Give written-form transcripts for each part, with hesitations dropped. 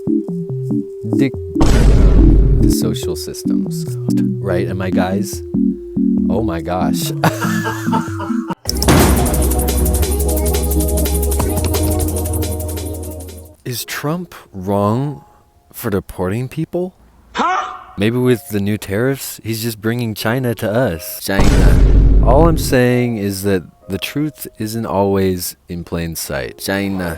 The social systems. Right, am I guys? Oh my gosh. Is Trump wrong for deporting people? Maybe with the new tariffs, he's just bringing China to us. China. All I'm saying is that the truth isn't always in plain sight. China.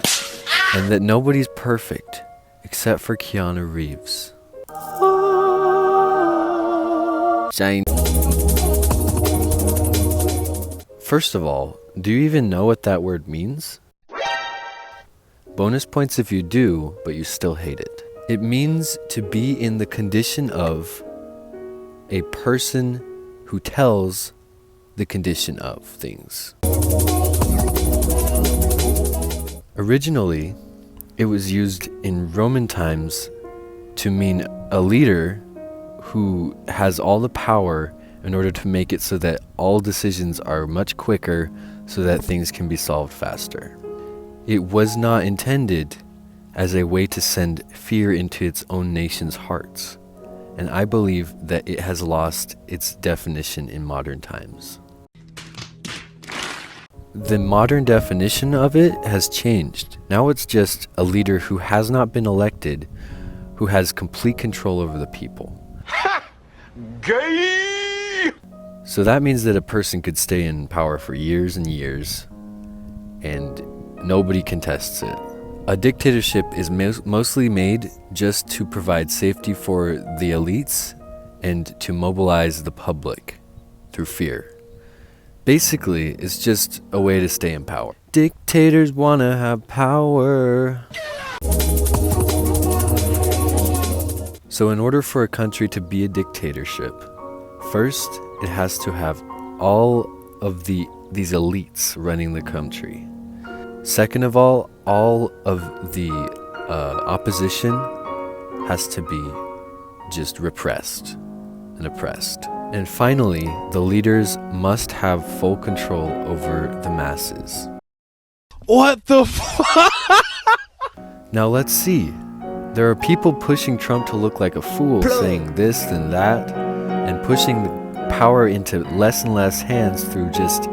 And that nobody's perfect, except for Keanu Reeves. China. First of all, do you even know what that word means? Bonus points if you do, but you still hate it. It means to be in the condition of a person who tells the condition of things. Originally, it was used in Roman times to mean a leader who has all the power in order to make it so that all decisions are much quicker so that things can be solved faster. It was not intended as a way to send fear into its own nation's hearts, and I believe that it has lost its definition in modern times. The modern definition of it has changed. Now it's just a leader who has not been elected, who has complete control over the people. Ha! Gay! So that means that a person could stay in power for years and years, and nobody contests it. A dictatorship is mostly made just to provide safety for the elites and to mobilize the public through fear. Basically, it's just a way to stay in power. Dictators wanna have power. So in order for a country to be a dictatorship, first it has to have all of these elites running the country. Second of all of the opposition has to be just repressed and oppressed. And finally, the leaders must have full control over the masses. What the fuck? Now let's see. There are people pushing Trump to look like a fool, saying this and that, and pushing the power into less and less hands through just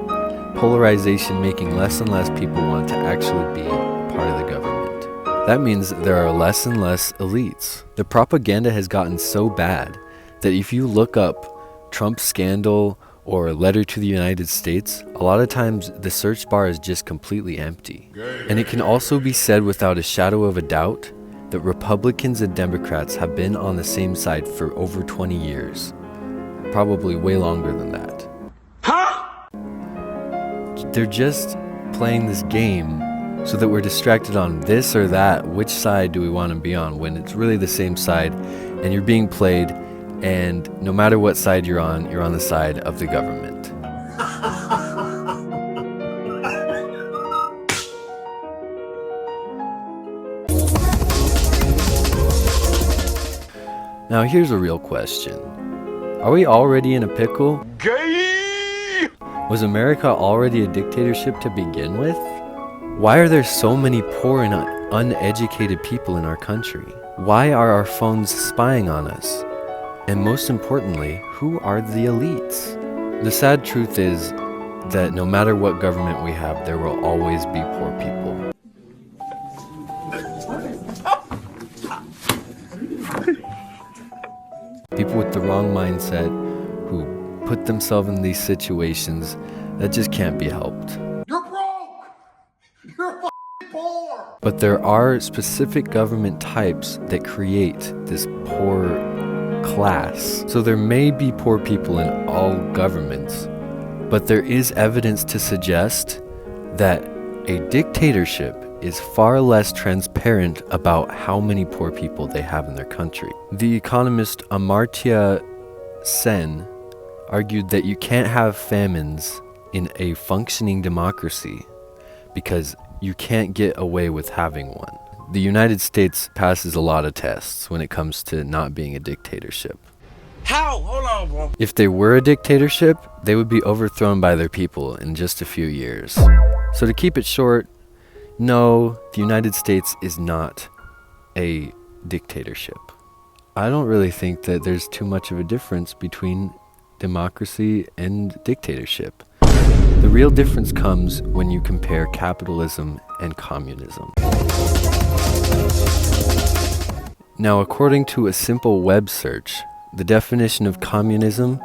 polarization, making less and less people want to actually be part of the government. That means there are less and less elites. The propaganda has gotten so bad that if you look up Trump scandal or letter to the United States, a lot of times the search bar is just completely empty. And it can also be said without a shadow of a doubt that Republicans and Democrats have been on the same side for over 20 years. Probably way longer than that. They're just playing this game so that we're distracted on this or that. Which side do we want to be on, when it's really the same side and you're being played, and no matter what side you're on the side of the government. Now here's a real question. Are we already in a pickle? Gay! Was America already a dictatorship to begin with? Why are there so many poor and uneducated people in our country? Why are our phones spying on us? And most importantly, who are the elites? The sad truth is that no matter what government we have, there will always be poor people. People with the wrong mindset who put themselves in these situations that just can't be helped. You're broke! You're f***ing poor! But there are specific government types that create this poor class. So there may be poor people in all governments, but there is evidence to suggest that a dictatorship is far less transparent about how many poor people they have in their country. The economist Amartya Sen argued that you can't have famines in a functioning democracy because you can't get away with having one. The United States passes a lot of tests when it comes to not being a dictatorship. How? Hold on, bro. If they were a dictatorship, they would be overthrown by their people in just a few years. So to keep it short, no, the United States is not a dictatorship. I don't really think that there's too much of a difference between democracy and dictatorship. The real difference comes when you compare capitalism and communism. Now, according to a simple web search, the definition of communism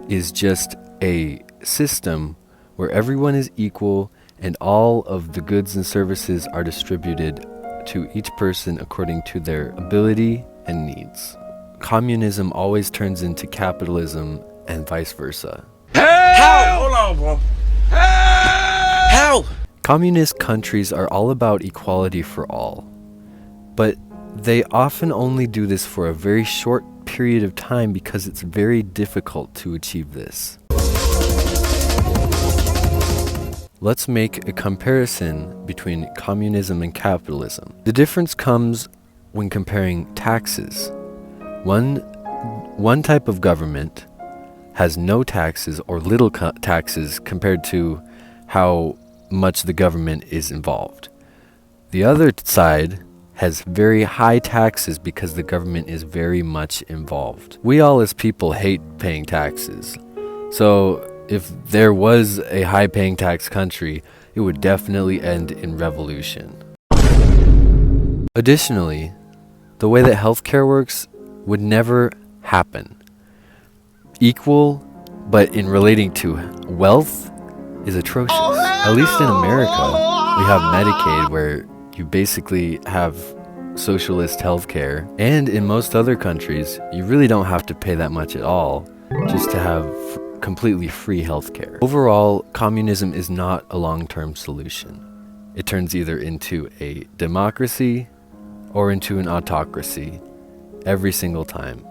is just a system where everyone is equal and all of the goods and services are distributed to each person according to their ability and needs. Communism always turns into capitalism and vice versa. How? Hold on, bro. How? Communist countries are all about equality for all, but they often only do this for a very short period of time because it's very difficult to achieve this. Let's make a comparison between communism and capitalism. The difference comes when comparing taxes. One type of government has no taxes or little taxes compared to how much the government is involved. The other side has very high taxes because the government is very much involved. We all as people hate paying taxes. So if there was a high-paying tax country, it would definitely end in revolution. Additionally, the way that healthcare works would never happen. Equal, but in relating to wealth, is atrocious. At least in America, we have Medicaid where you basically have socialist healthcare, and in most other countries, you really don't have to pay that much at all just to have completely free healthcare. Overall, communism is not a long-term solution. It turns either into a democracy or into an autocracy every single time.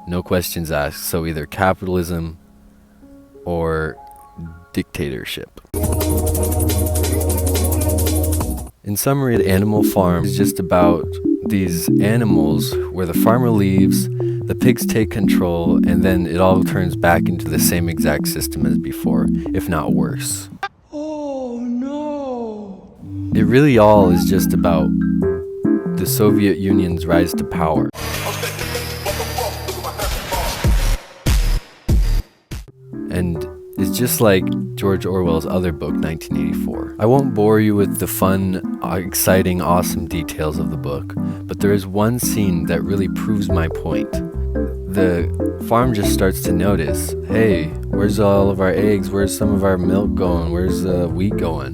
No questions asked, so either capitalism or dictatorship. In summary, the Animal Farm is just about these animals where the farmer leaves, the pigs take control, and then it all turns back into the same exact system as before, if not worse. Oh no! It really all is just about the Soviet Union's rise to power. And it's just like George Orwell's other book, 1984. I won't bore you with the fun, exciting, awesome details of the book, but there is one scene that really proves my point. The farm just starts to notice, hey, where's all of our eggs? Where's some of our milk going? Where's the wheat going?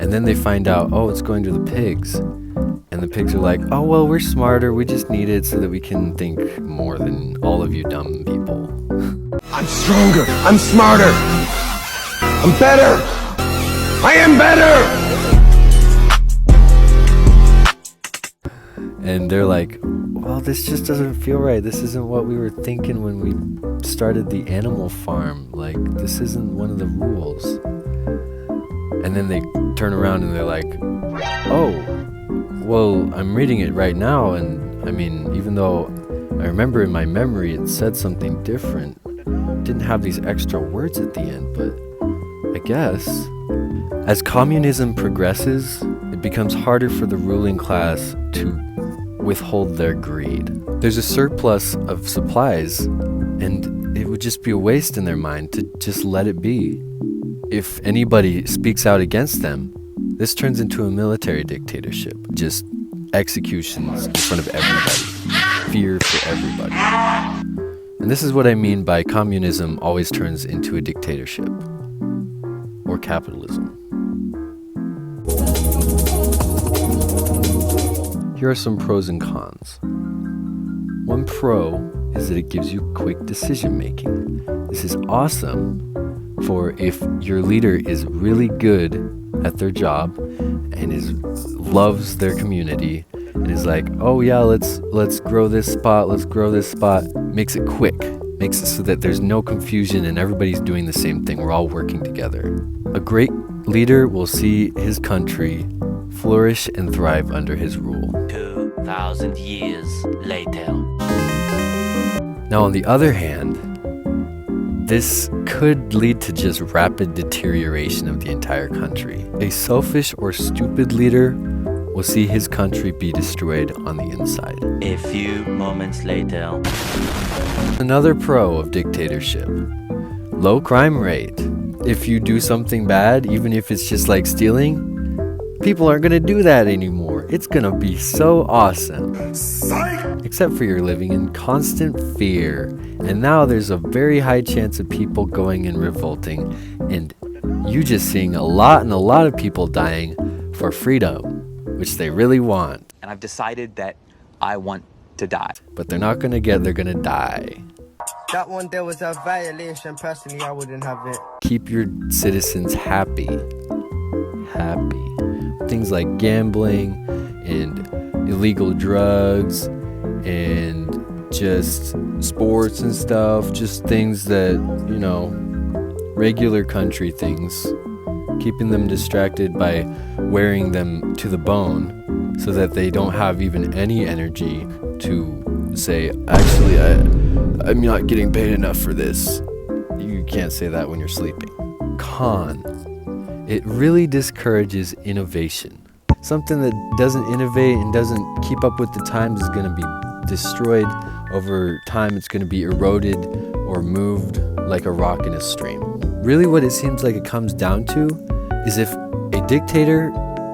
And then they find out, oh, it's going to the pigs. And the pigs are like, oh, well, we're smarter. We just need it so that we can think more than all of you dumb people. I'm stronger. I'm smarter. I'm better. I am better. And they're like, well, this just doesn't feel right. This isn't what we were thinking when we started the animal farm. Like, this isn't one of the rules. And then they turn around and they're like, oh, well, I'm reading it right now. And I mean, even though I remember in my memory it said something different, it didn't have these extra words at the end, but I guess. As communism progresses, it becomes harder for the ruling class to withhold their greed. There's a surplus of supplies, and it would just be a waste in their mind to just let it be. If anybody speaks out against them, this turns into a military dictatorship. Just executions in front of everybody. Fear for everybody. And this is what I mean by communism always turns into a dictatorship. Or capitalism. Here are some pros and cons. One pro is that it gives you quick decision making. This is awesome for if your leader is really good at their job and loves their community and is like, oh yeah, let's grow this spot, makes it quick, makes it so that there's no confusion and everybody's doing the same thing. We're all working together. A great leader will see his country flourish and thrive under his rule. 2,000 years later. Now, on the other hand, this could lead to just rapid deterioration of the entire country. A selfish or stupid leader will see his country be destroyed on the inside. A few moments later. Another pro of dictatorship: low crime rate. If you do something bad, even if it's just like stealing, people aren't gonna do that anymore. It's gonna be so awesome. Except for you're living in constant fear. And now there's a very high chance of people going and revolting, and you just seeing a lot of people dying for freedom, which they really want. And I've decided that I want to die. But they're not gonna they're gonna die. That one there was a violation. Personally, I wouldn't have it. Keep your citizens happy. Things like gambling and illegal drugs and just sports and stuff, just things that, you know, regular country things. Keeping them distracted by wearing them to the bone so that they don't have even any energy to say, actually, I'm not getting paid enough for this. You can't say that when you're sleeping. Con: it really discourages innovation. Something that doesn't innovate and doesn't keep up with the times is going to be destroyed over time. It's going to be eroded or moved like a rock in a stream. Really what it seems like it comes down to is if a dictator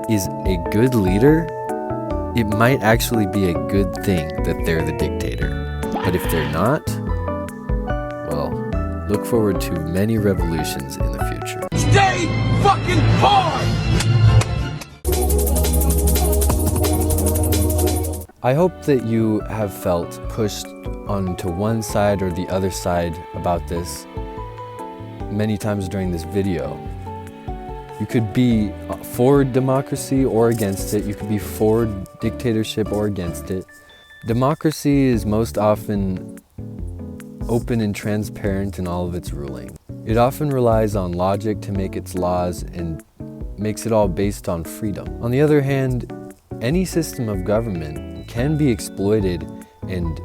is a good leader, it might actually be a good thing that they're the dictator. But if they're not, well, look forward to many revolutions in the future. Stay fucking hard! I hope that you have felt pushed onto one side or the other side about this many times during this video. You could be for democracy or against it. You could be for dictatorship or against it. Democracy is most often open and transparent in all of its ruling. It often relies on logic to make its laws and makes it all based on freedom. On the other hand, any system of government can be exploited and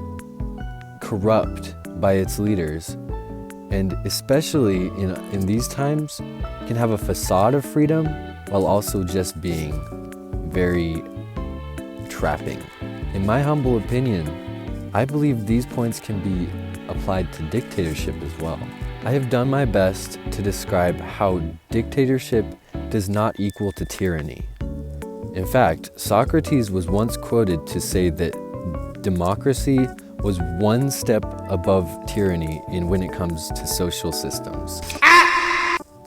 corrupt by its leaders, and especially in these times, can have a facade of freedom while also just being very trapping. In my humble opinion, I believe these points can be applied to dictatorship as well. I have done my best to describe how dictatorship does not equal to tyranny. In fact, Socrates was once quoted to say that democracy was one step above tyranny when it comes to social systems.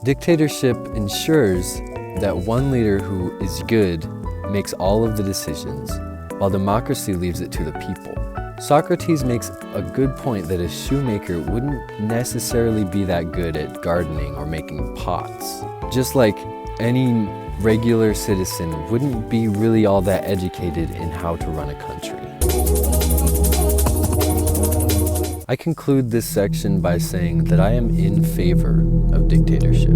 Dictatorship ensures that one leader who is good makes all of the decisions, while democracy leaves it to the people. Socrates makes a good point that a shoemaker wouldn't necessarily be that good at gardening or making pots. Just like any regular citizen wouldn't be really all that educated in how to run a country. I conclude this section by saying that I am in favor of dictatorship.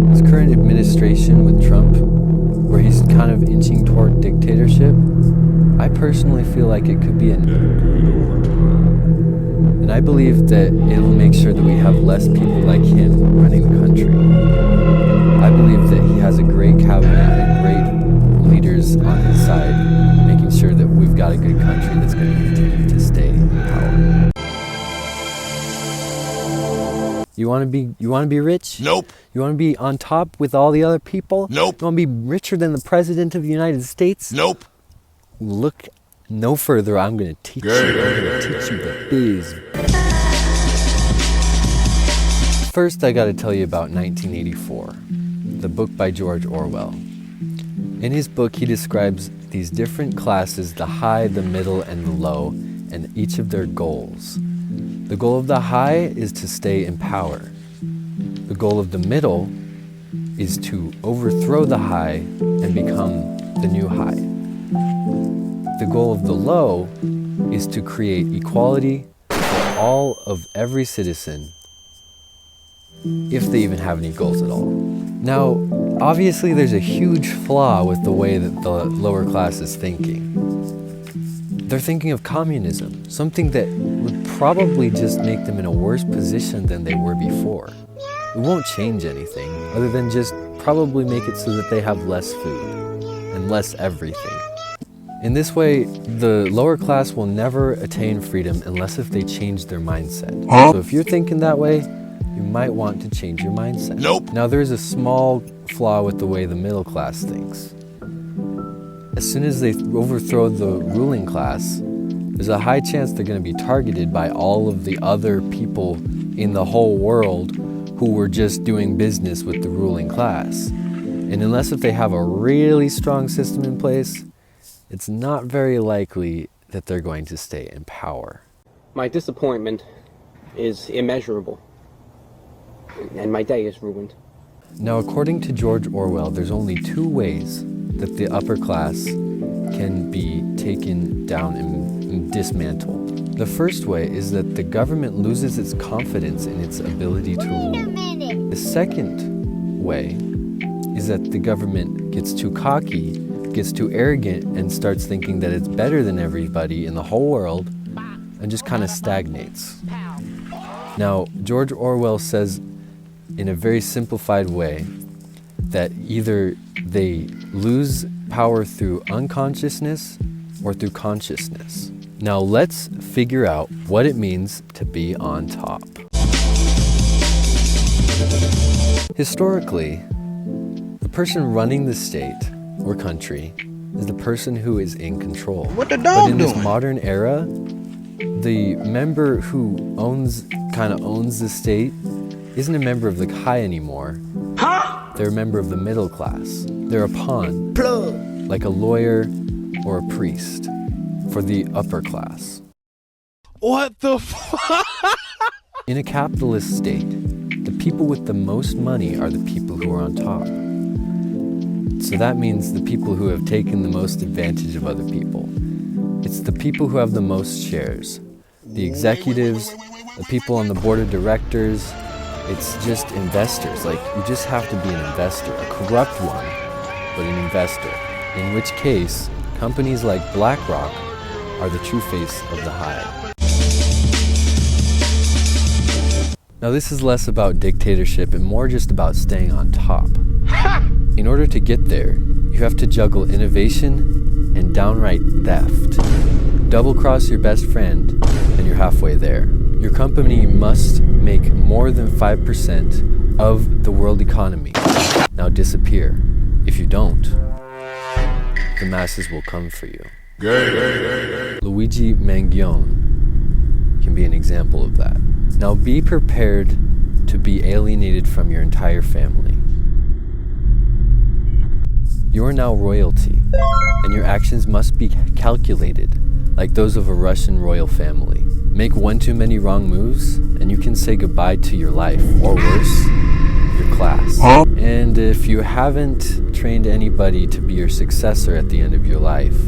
This current administration with Trump, where he's kind of inching toward dictatorship, I personally feel like it could be and I believe that it will make sure that we have less people like him running the country. I believe that he has a great cabinet and great leaders on his side, making sure that we've got a good country that's going to continue to stay in power. You want to be rich? Nope. You want to be on top with all the other people? Nope. You want to be richer than the President of the United States? Nope. Look no further. I'm going to teach you. I'm going to teach you the biz. First, I got to tell you about 1984, the book by George Orwell. In his book, he describes these different classes, the high, the middle, and the low, and each of their goals. The goal of the high is to stay in power. The goal of the middle is to overthrow the high and become the new high. The goal of the low is to create equality for all of every citizen, if they even have any goals at all. Now, obviously there's a huge flaw with the way that the lower class is thinking. They're thinking of communism, something that would probably just make them in a worse position than they were before. It won't change anything, other than just probably make it so that they have less food and less everything. In this way, the lower class will never attain freedom unless if they change their mindset. So if you're thinking that way, you might want to change your mindset. Nope. Now there's a small flaw with the way the middle class thinks. As soon as they overthrow the ruling class, there's a high chance they're going to be targeted by all of the other people in the whole world who were just doing business with the ruling class. And unless if they have a really strong system in place, it's not very likely that they're going to stay in power. My disappointment is immeasurable, and my day is ruined. Now, according to George Orwell, there's only two ways that the upper class can be taken down and dismantled. The first way is that the government loses its confidence in its ability to rule. The second way is that the government gets too cocky, gets too arrogant, and starts thinking that it's better than everybody in the whole world and just kind of stagnates. Now, George Orwell says in a very simplified way that either they lose power through unconsciousness or through consciousness. Now let's figure out what it means to be on top. Historically, the person running the state or country is the person who is in control. What the But dog in doing? this modern era, the member who kind of owns the state isn't a member of the high anymore. They're a member of the middle class. They're a pawn, like a lawyer or a priest, for the upper class. What the fuck? In a capitalist state, the people with the most money are the people who are on top. So that means the people who have taken the most advantage of other people. It's the people who have the most shares. The executives, the people on the board of directors. It's just investors. Like, you just have to be an investor, a corrupt one, but an investor. In which case, companies like BlackRock are the true face of the high. Now, this is less about dictatorship and more just about staying on top. In order to get there, you have to juggle innovation and downright theft. Double cross your best friend, and you're halfway there. Your company must make more than 5% of the world economy. Now disappear. If you don't, the masses will come for you. Luigi Mangione can be an example of that. Now be prepared to be alienated from your entire family. You are now royalty, and your actions must be calculated, like those of a Russian royal family. Make one too many wrong moves, and you can say goodbye to your life, or worse, your class. And if you haven't trained anybody to be your successor at the end of your life,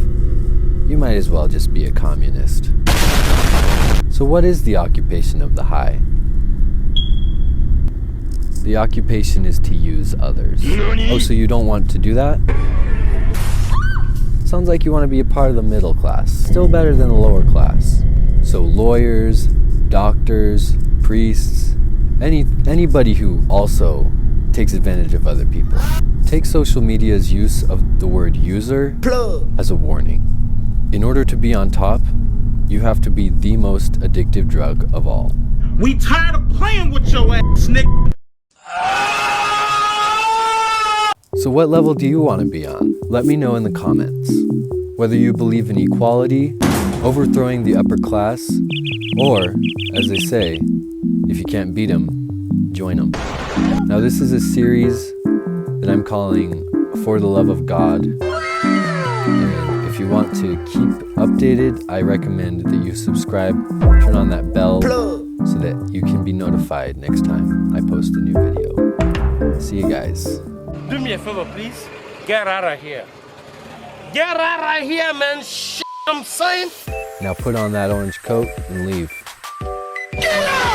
you might as well just be a communist. So what is the occupation of the high? The occupation is to use others. Oh, so you don't want to do that? Sounds like you want to be a part of the middle class. Still better than the lower class. So lawyers, doctors, priests, anybody who also takes advantage of other people. Take social media's use of the word user as a warning. In order to be on top, you have to be the most addictive drug of all. We tired of playing with your ass, nigga. So what level do you want to be on? Let me know in the comments. Whether you believe in equality, overthrowing the upper class, or, as they say, if you can't beat them, join them. Now this is a series that I'm calling For the Love of God. And if you want to keep updated, I recommend that you subscribe, turn on that bell, so that you can be notified next time I post a new video. See you guys. Do me a favor, please. Get out of here. Get out of here, man. Shit, I'm saying. Now put on that orange coat and leave. Get out!